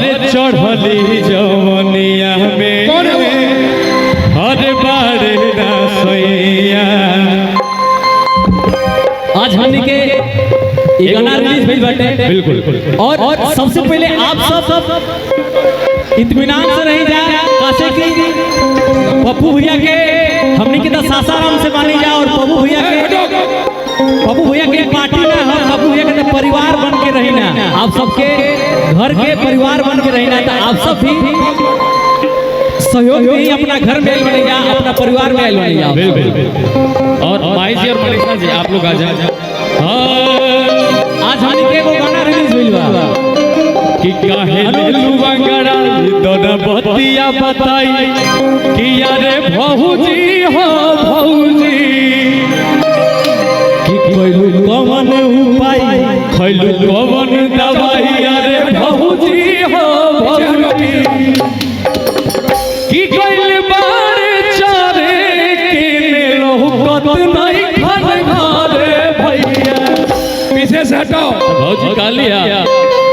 अरे चढ़ली जवनिया में अरे बारे ना सैया। आज हमने के एक गाना रिलीज भइल बाटे। बिल्कुल। और सबसे पहले आप सब इत्मीनान से रही जा कासे की पप्पू भैया के हमने के तो सासाराम से मानी जा और पप्पू भैया के पार्टी ना हम पप्पू भैया के तो परिवार बन के रही ना, आप सबके घर के परिवार बन के रही ना, तो आप सब भी सहयोग भी अपना घर में बने जा, अपना परिवार में बने जा। बिल्कुल। और माई जी और मनीषा जी आप लोग आ जाए। आज हमने के वो गाना रिलीज भइल बा कि काहे लुवा गड़ा दोना बतिया बताई कि यारे भौजी हो भौजी कि कोइलू कवन उपाय खैलू कवन दवाई यारे भौजी हो भौजी कि कइल बार चारे के लोकत नहीं खन घरे भैया पीछे से हटाओ भौजी का लिया।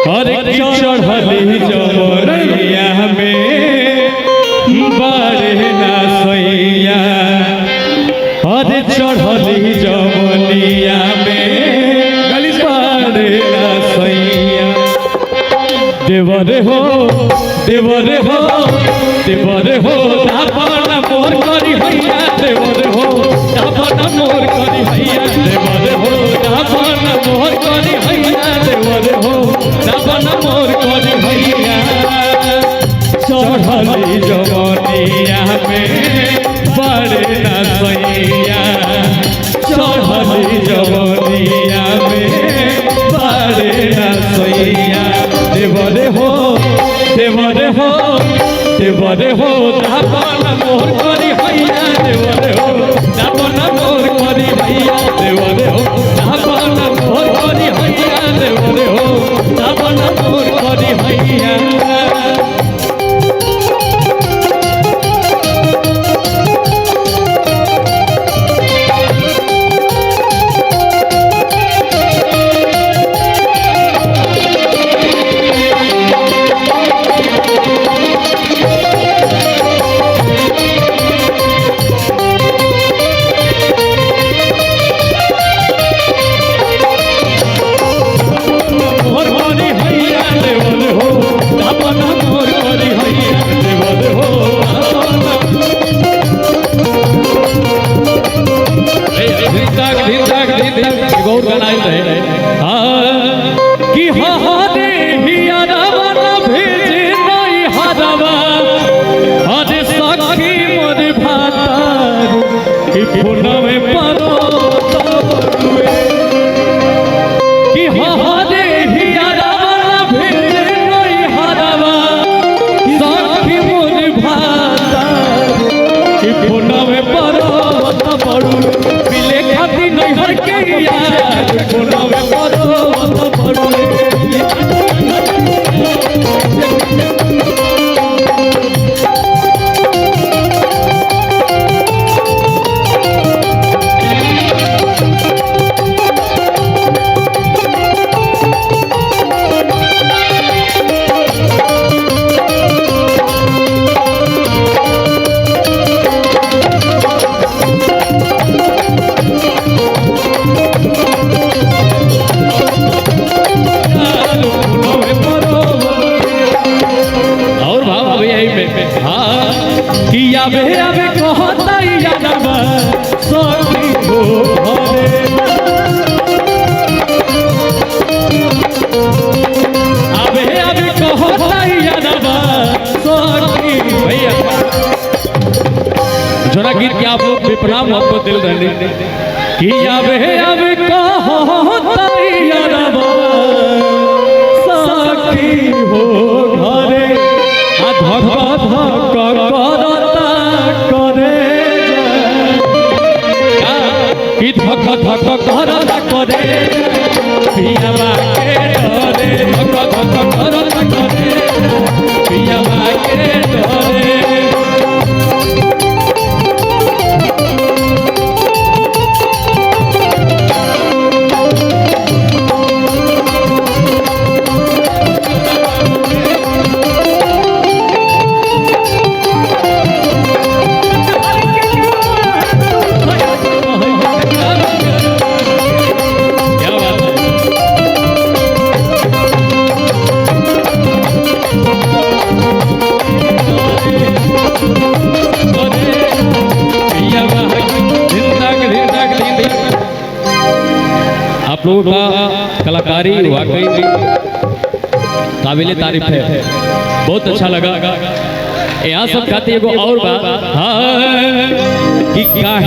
अरे चढ़ली जवनिया में बारे ना सैया। अरे चढ़ली जवनिया में बारे ना सैया। देवरे हो देवरे हो देवरे हो दापन मोर करी भैया। देवरे हो दापन मोर करी भैया। देवरे हो दापन मोर करी भैया। देवरे हो दापन मोर करी भैया। चढ़ली जवनिया में बड़े ना सैया। चढ़ली जवनिया में बड़े ना सैया। देवरे हो देवरे हो देवरे हो दापन मोर करी भैया। देवरे हो दापन मोर करी भैया। देवरे हो दापन मोर करी भैया। देवरे हो दापन मोर करी भैया। जोड़ा गीत के आप लोग विपना मोहब्बत दिल रहने कि अब कहता यारबा सखी हो घरे आ धक धक करता करे कि धक धक करता करे पियावा के डरे धक धक करता करे पियावा के डरे। लोगों का कलाकारी वाकई काबिल तारीफ है, बहुत अच्छा लगा। यहाँ सब खाते एगो और बात कि